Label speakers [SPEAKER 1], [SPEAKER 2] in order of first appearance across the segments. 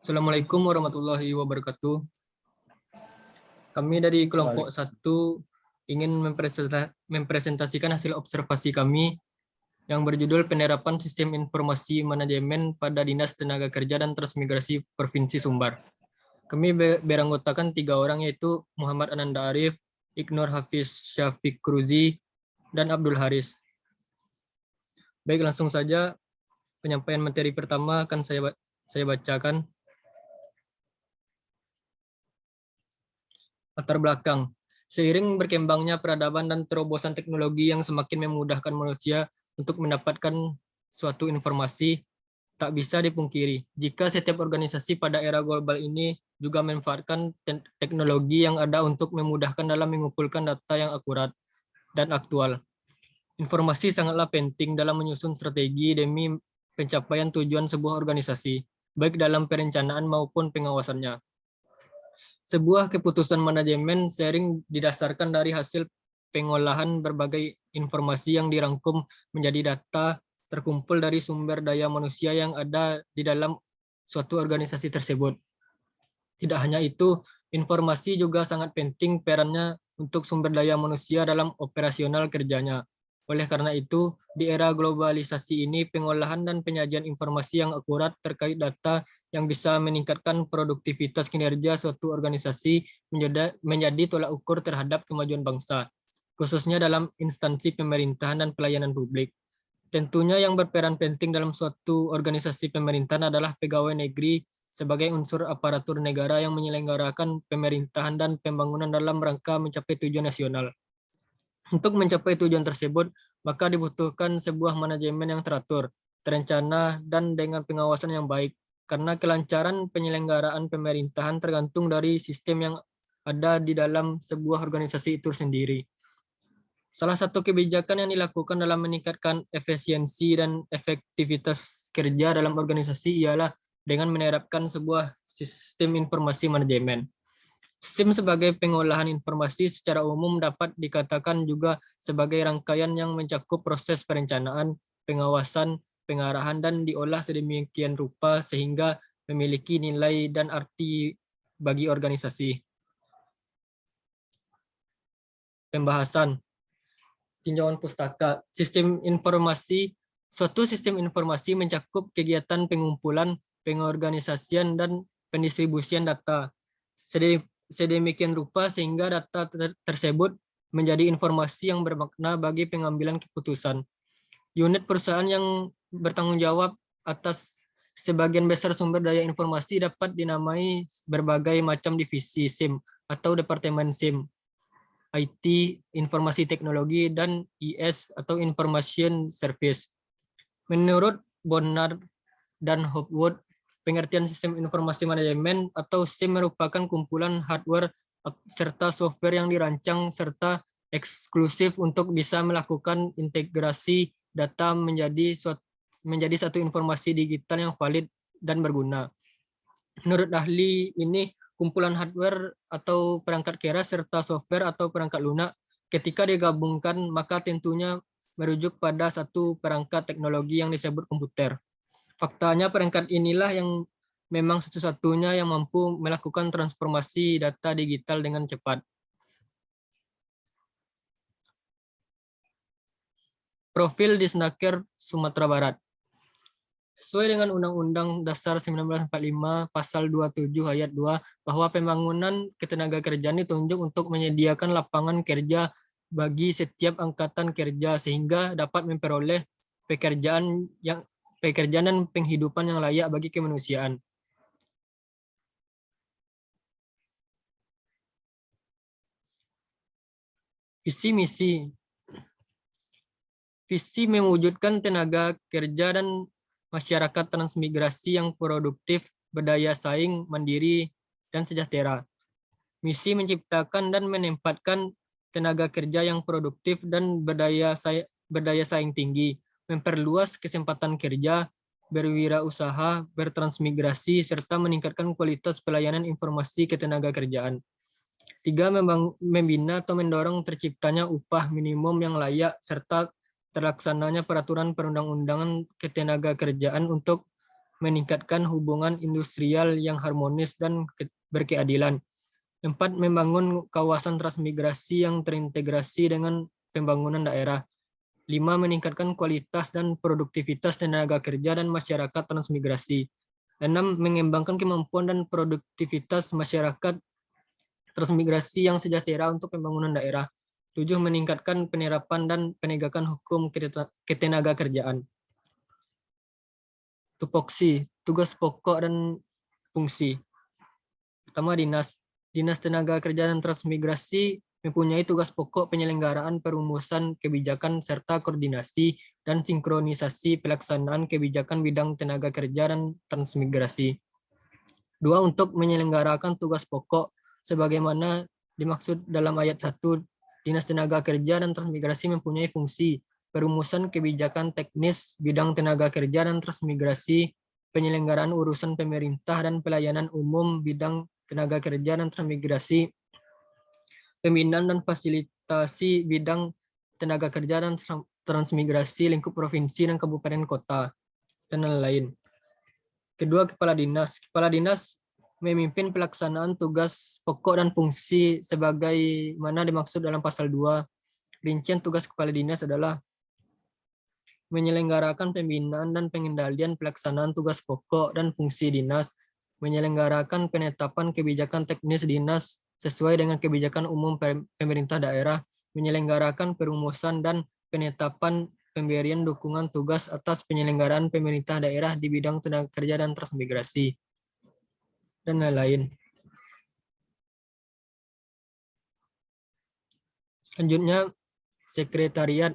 [SPEAKER 1] Assalamualaikum warahmatullahi wabarakatuh. Kami dari kelompok 1 ingin mempresentasikan hasil observasi kami yang berjudul Penerapan Sistem Informasi Manajemen pada Dinas Tenaga Kerja dan Transmigrasi Provinsi Sumbar. Kami beranggotakan 3 orang, yaitu Muhammad Ananda Arif, Ignor Hafiz Syafiq Kruzi, dan Abdul Haris. Baik, langsung saja penyampaian materi pertama akan saya bacakan. Latar belakang. Seiring berkembangnya peradaban dan terobosan teknologi yang semakin memudahkan manusia untuk mendapatkan suatu informasi, tak bisa dipungkiri jika setiap organisasi pada era global ini juga memanfaatkan teknologi yang ada untuk memudahkan dalam mengumpulkan data yang akurat dan aktual. Informasi sangatlah penting dalam menyusun strategi demi pencapaian tujuan sebuah organisasi, baik dalam perencanaan maupun pengawasannya. Sebuah keputusan manajemen sering didasarkan dari hasil pengolahan berbagai informasi yang dirangkum menjadi data terkumpul dari sumber daya manusia yang ada di dalam suatu organisasi tersebut. Tidak hanya itu, informasi juga sangat penting perannya untuk sumber daya manusia dalam operasional kerjanya. Oleh karena itu, di era globalisasi ini, pengolahan dan penyajian informasi yang akurat terkait data yang bisa meningkatkan produktivitas kinerja suatu organisasi menjadi tolak ukur terhadap kemajuan bangsa, khususnya dalam instansi pemerintahan dan pelayanan publik. Tentunya yang berperan penting dalam suatu organisasi pemerintahan adalah pegawai negeri sebagai unsur aparatur negara yang menyelenggarakan pemerintahan dan pembangunan dalam rangka mencapai tujuan nasional. Untuk mencapai tujuan tersebut, maka dibutuhkan sebuah manajemen yang teratur, terencana, dan dengan pengawasan yang baik. Karena kelancaran penyelenggaraan pemerintahan tergantung dari sistem yang ada di dalam sebuah organisasi itu sendiri. Salah satu kebijakan yang dilakukan dalam meningkatkan efisiensi dan efektivitas kerja dalam organisasi ialah dengan menerapkan sebuah sistem informasi manajemen. SIM sebagai pengolahan informasi secara umum dapat dikatakan juga sebagai rangkaian yang mencakup proses perencanaan, pengawasan, pengarahan, dan diolah sedemikian rupa sehingga memiliki nilai dan arti bagi organisasi. Pembahasan. Tinjauan pustaka. Suatu sistem informasi mencakup kegiatan pengumpulan, pengorganisasian, dan pendistribusian data sedemikian rupa sehingga data tersebut menjadi informasi yang bermakna bagi pengambilan keputusan. Unit perusahaan yang bertanggung jawab atas sebagian besar sumber daya informasi dapat dinamai berbagai macam divisi SIM atau departemen SIM, IT, informasi teknologi, dan IS atau Information Service. Menurut Bonnar dan Hopwood, pengertian sistem informasi manajemen atau SIM merupakan kumpulan hardware serta software yang dirancang serta eksklusif untuk bisa melakukan integrasi data menjadi satu informasi digital yang valid dan berguna. Menurut ahli ini, kumpulan hardware atau perangkat keras serta software atau perangkat lunak ketika digabungkan maka tentunya merujuk pada satu perangkat teknologi yang disebut komputer. Faktanya perangkat inilah yang memang satu-satunya yang mampu melakukan transformasi data digital dengan cepat. Profil Disnaker Sumatera Barat. Sesuai dengan Undang-Undang Dasar 1945 Pasal 27 Ayat 2 bahwa pembangunan ketenaga kerjaan ditunjuk untuk menyediakan lapangan kerja bagi setiap angkatan kerja sehingga dapat memperoleh pekerjaan dan penghidupan yang layak bagi kemanusiaan. Visi misi. Visi mewujudkan tenaga kerja dan masyarakat transmigrasi yang produktif, berdaya saing, mandiri, dan sejahtera. Misi menciptakan dan menempatkan tenaga kerja yang produktif dan berdaya saing tinggi, memperluas kesempatan kerja, berwirausaha, bertransmigrasi, serta meningkatkan kualitas pelayanan informasi ketenaga kerjaan. 3. Membina atau mendorong terciptanya upah minimum yang layak, serta terlaksananya peraturan perundang-undangan ketenaga kerjaan untuk meningkatkan hubungan industrial yang harmonis dan berkeadilan. 4. Membangun kawasan transmigrasi yang terintegrasi dengan pembangunan daerah. 5. Meningkatkan kualitas dan produktivitas tenaga kerja dan masyarakat transmigrasi. 6. Mengembangkan kemampuan dan produktivitas masyarakat transmigrasi yang sejahtera untuk pembangunan daerah. 7. Meningkatkan penerapan dan penegakan hukum ketenaga kerjaan. Tupoksi, tugas pokok dan fungsi. Pertama, dinas. Dinas Tenaga Kerja dan Transmigrasi mempunyai tugas pokok penyelenggaraan perumusan kebijakan serta koordinasi dan sinkronisasi pelaksanaan kebijakan bidang tenaga kerja dan transmigrasi. 2. Untuk menyelenggarakan tugas pokok sebagaimana dimaksud dalam ayat 1, Dinas Tenaga Kerja dan Transmigrasi mempunyai fungsi perumusan kebijakan teknis bidang tenaga kerja dan transmigrasi, penyelenggaraan urusan pemerintah dan pelayanan umum bidang tenaga kerja dan transmigrasi, pembinaan dan fasilitasi bidang tenaga kerja dan transmigrasi lingkup provinsi dan kabupaten kota, dan lain-lain. Kedua, kepala dinas. Kepala dinas memimpin pelaksanaan tugas pokok dan fungsi sebagaimana dimaksud dalam pasal 2. Rincian tugas kepala dinas adalah menyelenggarakan pembinaan dan pengendalian pelaksanaan tugas pokok dan fungsi dinas, menyelenggarakan penetapan kebijakan teknis dinas sesuai dengan kebijakan umum pemerintah daerah, menyelenggarakan perumusan dan penetapan pemberian dukungan tugas atas penyelenggaraan pemerintah daerah di bidang tenaga kerja dan transmigrasi, dan lain-lain. Selanjutnya, sekretariat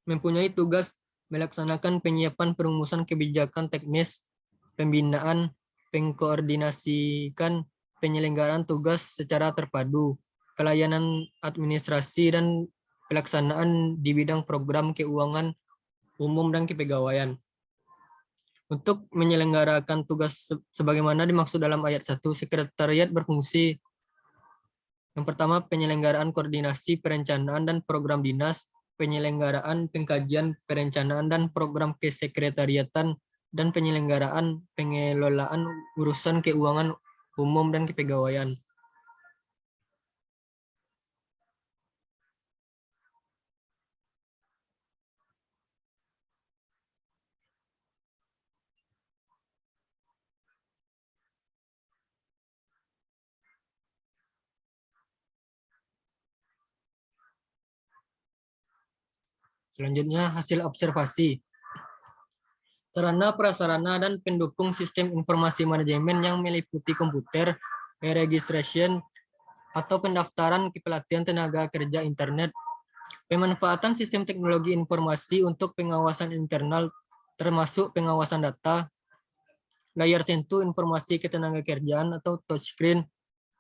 [SPEAKER 1] mempunyai tugas melaksanakan penyiapan perumusan kebijakan teknis, pembinaan, mengkoordinasikan penyelenggaraan tugas secara terpadu, pelayanan administrasi dan pelaksanaan di bidang program keuangan umum dan kepegawaian. Untuk menyelenggarakan tugas sebagaimana dimaksud dalam ayat 1, sekretariat berfungsi: yang pertama, penyelenggaraan koordinasi perencanaan dan program dinas, penyelenggaraan pengkajian perencanaan dan program kesekretariatan, dan penyelenggaraan pengelolaan urusan keuangan umum dan kepegawaian. Selanjutnya, hasil observasi. Sarana, prasarana, dan pendukung sistem informasi manajemen yang meliputi komputer, e-registration, atau pendaftaran kepelatihan tenaga kerja internet, pemanfaatan sistem teknologi informasi untuk pengawasan internal termasuk pengawasan data, layar sentuh informasi ketenagakerjaan atau touchscreen,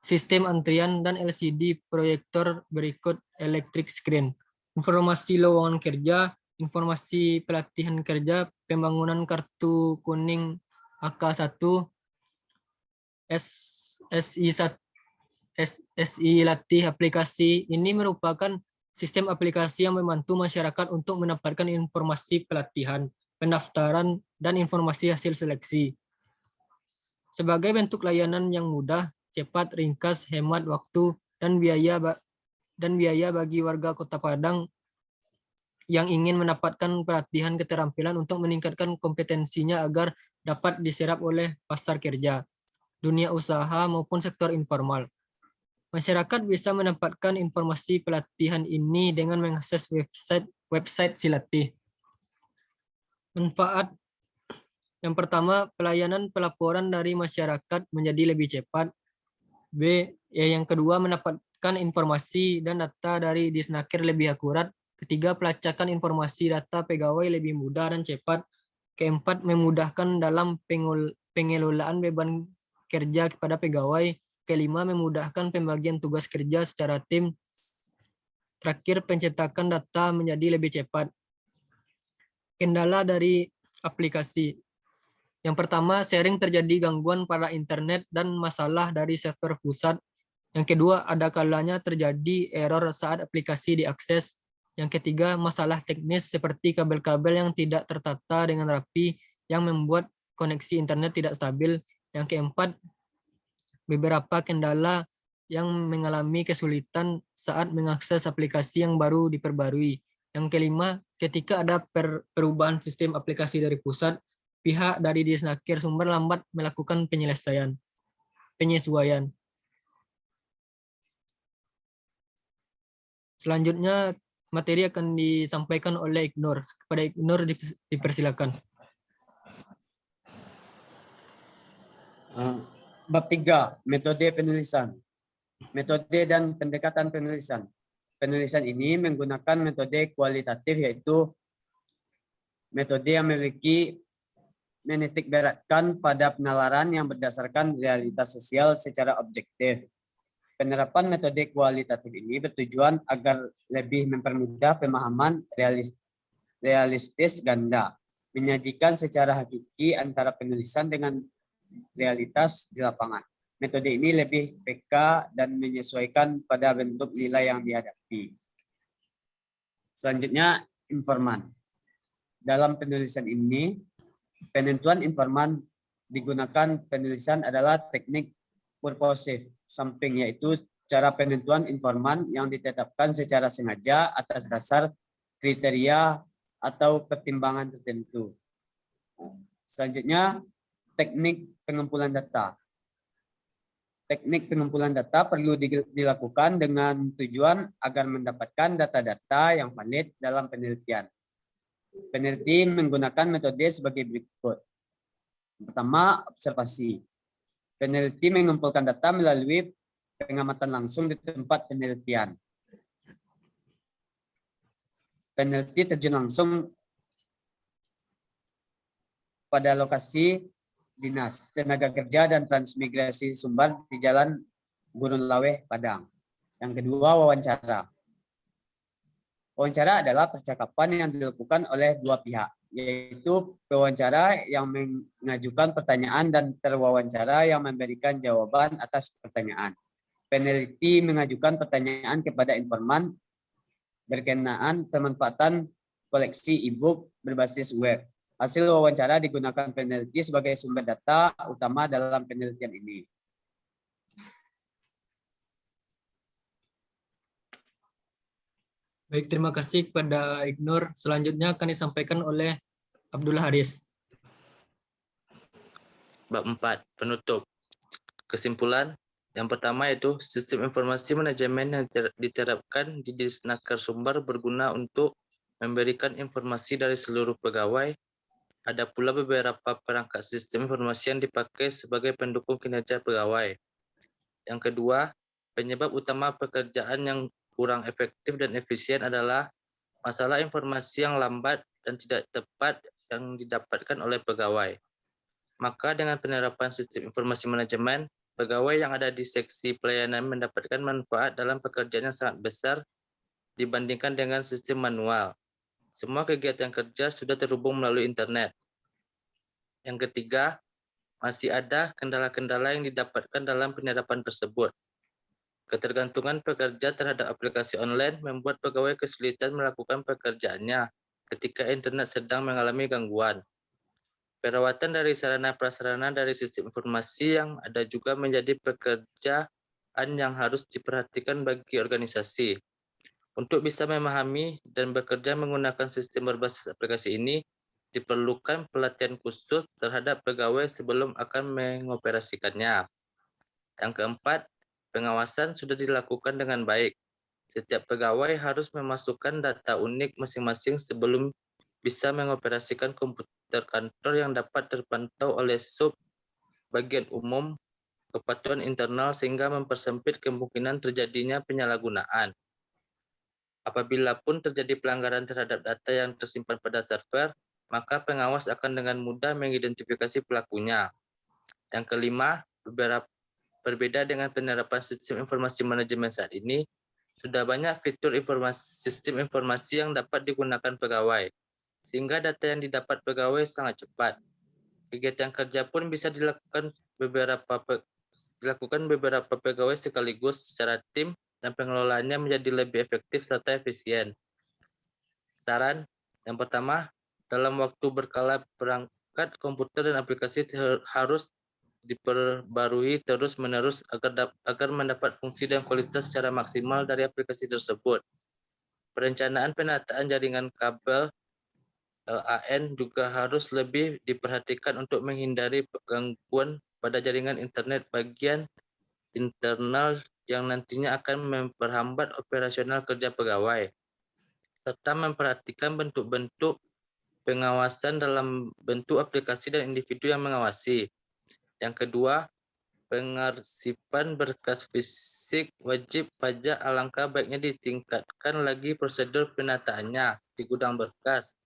[SPEAKER 1] sistem antrian, dan LCD proyektor berikut electric screen, informasi lowongan kerja, informasi pelatihan kerja, pembangunan kartu kuning AK1, SI latih aplikasi. Ini merupakan sistem aplikasi yang membantu masyarakat untuk mendapatkan informasi pelatihan, pendaftaran, dan informasi hasil seleksi. Sebagai bentuk layanan yang mudah, cepat, ringkas, hemat waktu, dan biaya bagi warga Kota Padang yang ingin mendapatkan pelatihan keterampilan untuk meningkatkan kompetensinya agar dapat diserap oleh pasar kerja, dunia usaha, maupun sektor informal. Masyarakat bisa mendapatkan informasi pelatihan ini dengan mengakses website Silatih. Manfaat yang pertama, pelayanan pelaporan dari masyarakat menjadi lebih cepat. Yang kedua, mendapatkan informasi dan data dari Disnaker lebih akurat. Ketiga, pelacakan informasi data pegawai lebih mudah dan cepat. Keempat, memudahkan dalam pengelolaan beban kerja kepada pegawai. Kelima, memudahkan pembagian tugas kerja secara tim. Terakhir, pencetakan data menjadi lebih cepat. Kendala dari aplikasi. Yang pertama, sering terjadi gangguan pada internet dan masalah dari server pusat. Yang kedua, ada kalanya terjadi error saat aplikasi diakses. Yang ketiga, masalah teknis seperti kabel-kabel yang tidak tertata dengan rapi yang membuat koneksi internet tidak stabil. Yang keempat, beberapa kendala yang mengalami kesulitan saat mengakses aplikasi yang baru diperbarui. Yang kelima, ketika ada perubahan sistem aplikasi dari pusat, pihak dari Disnaker sumber lambat melakukan penyesuaian. Selanjutnya, materi akan disampaikan oleh Ignor. Kepada Ignor dipersilakan.
[SPEAKER 2] Bab 3, metode penulisan. Metode dan pendekatan penulisan. Penulisan ini menggunakan metode kualitatif, yaitu metode yang memiliki menitik beratkan pada penalaran yang berdasarkan realitas sosial secara objektif. Penerapan metode kualitatif ini bertujuan agar lebih mempermudah pemahaman realistis ganda, menyajikan secara hakiki antara penulisan dengan realitas di lapangan. Metode ini lebih peka dan menyesuaikan pada bentuk nilai yang dihadapi. Selanjutnya, informan. Dalam penulisan ini, penentuan informan digunakan penulisan adalah teknik purposive sampling, yaitu cara penentuan informan yang ditetapkan secara sengaja atas dasar kriteria atau pertimbangan tertentu. Selanjutnya, teknik pengumpulan data. Teknik pengumpulan data perlu dilakukan dengan tujuan agar mendapatkan data-data yang valid dalam penelitian. Peneliti menggunakan metode sebagai berikut. Pertama, observasi. Peneliti mengumpulkan data melalui pengamatan langsung di tempat penelitian. Peneliti terjun langsung pada lokasi dinas tenaga kerja dan transmigrasi Sumbar di Jalan Gurun Laweh, Padang. Yang kedua, wawancara. Wawancara adalah percakapan yang dilakukan oleh dua pihak, yaitu pewawancara yang mengajukan pertanyaan dan terwawancara yang memberikan jawaban atas pertanyaan. Peneliti mengajukan pertanyaan kepada informan berkenaan pemanfaatan koleksi e-book berbasis web. Hasil wawancara digunakan peneliti sebagai sumber data utama dalam penelitian ini.
[SPEAKER 1] Baik, terima kasih kepada Ignor. Selanjutnya akan disampaikan oleh Abdullah Haris.
[SPEAKER 3] Bab 4, penutup. Kesimpulan, yang pertama yaitu sistem informasi manajemen yang diterapkan di Disnaker Sumbar berguna untuk memberikan informasi dari seluruh pegawai. Ada pula beberapa perangkat sistem informasi yang dipakai sebagai pendukung kinerja pegawai. Yang kedua, penyebab utama pekerjaan yang kurang efektif dan efisien adalah masalah informasi yang lambat dan tidak tepat yang didapatkan oleh pegawai. Maka dengan penerapan sistem informasi manajemen, pegawai yang ada di seksi pelayanan mendapatkan manfaat dalam pekerjaan yang sangat besar dibandingkan dengan sistem manual. Semua kegiatan kerja sudah terhubung melalui internet. Yang ketiga, masih ada kendala-kendala yang didapatkan dalam penerapan tersebut. Ketergantungan pekerja terhadap aplikasi online membuat pegawai kesulitan melakukan pekerjaannya ketika internet sedang mengalami gangguan. Perawatan dari sarana-prasarana dari sistem informasi yang ada juga menjadi pekerjaan yang harus diperhatikan bagi organisasi. Untuk bisa memahami dan bekerja menggunakan sistem berbasis aplikasi ini, diperlukan pelatihan khusus terhadap pegawai sebelum akan mengoperasikannya. Yang keempat, pengawasan sudah dilakukan dengan baik. Setiap pegawai harus memasukkan data unik masing-masing sebelum bisa mengoperasikan komputer kantor yang dapat terpantau oleh sub bagian umum kepatuhan internal sehingga mempersempit kemungkinan terjadinya penyalahgunaan. Apabila pun terjadi pelanggaran terhadap data yang tersimpan pada server, maka pengawas akan dengan mudah mengidentifikasi pelakunya. Yang kelima, berbeda dengan penerapan sistem informasi manajemen saat ini, sudah banyak fitur sistem informasi yang dapat digunakan pegawai, sehingga data yang didapat pegawai sangat cepat. Kegiatan kerja pun bisa dilakukan beberapa pegawai sekaligus secara tim dan pengelolaannya menjadi lebih efektif serta efisien. Saran yang pertama, dalam waktu berkala perangkat komputer dan aplikasi harus diperbarui terus-menerus agar mendapat fungsi dan kualitas secara maksimal dari aplikasi tersebut. Perencanaan penataan jaringan kabel LAN juga harus lebih diperhatikan untuk menghindari gangguan pada jaringan internet bagian internal yang nantinya akan memperhambat operasional kerja pegawai, serta memperhatikan bentuk-bentuk pengawasan dalam bentuk aplikasi dan individu yang mengawasi. Yang kedua, pengarsipan berkas fisik wajib pajak alangkah baiknya ditingkatkan lagi prosedur penataannya di gudang berkas.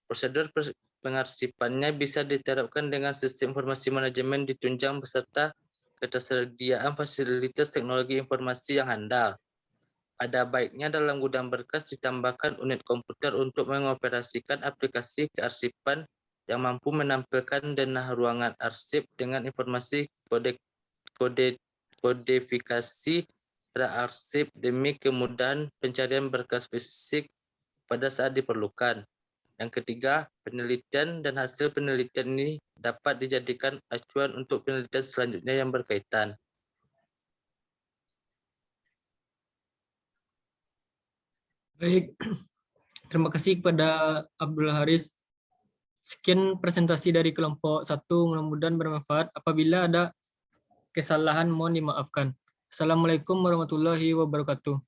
[SPEAKER 3] Prosedur pengarsipannya bisa diterapkan dengan sistem informasi manajemen ditunjang beserta ketersediaan fasilitas teknologi informasi yang handal. Ada baiknya dalam gudang berkas ditambahkan unit komputer untuk mengoperasikan aplikasi kearsipan yang mampu menampilkan denah ruangan arsip dengan informasi kodifikasi pada arsip demi kemudahan pencarian berkas fisik pada saat diperlukan. Yang ketiga, penelitian dan hasil penelitian ini dapat dijadikan acuan untuk penelitian selanjutnya yang berkaitan.
[SPEAKER 1] Baik, terima kasih kepada Abdul Haris. Sekian presentasi dari kelompok 1, mudah-mudahan bermanfaat. Apabila ada kesalahan mohon dimaafkan. Assalamualaikum warahmatullahi wabarakatuh.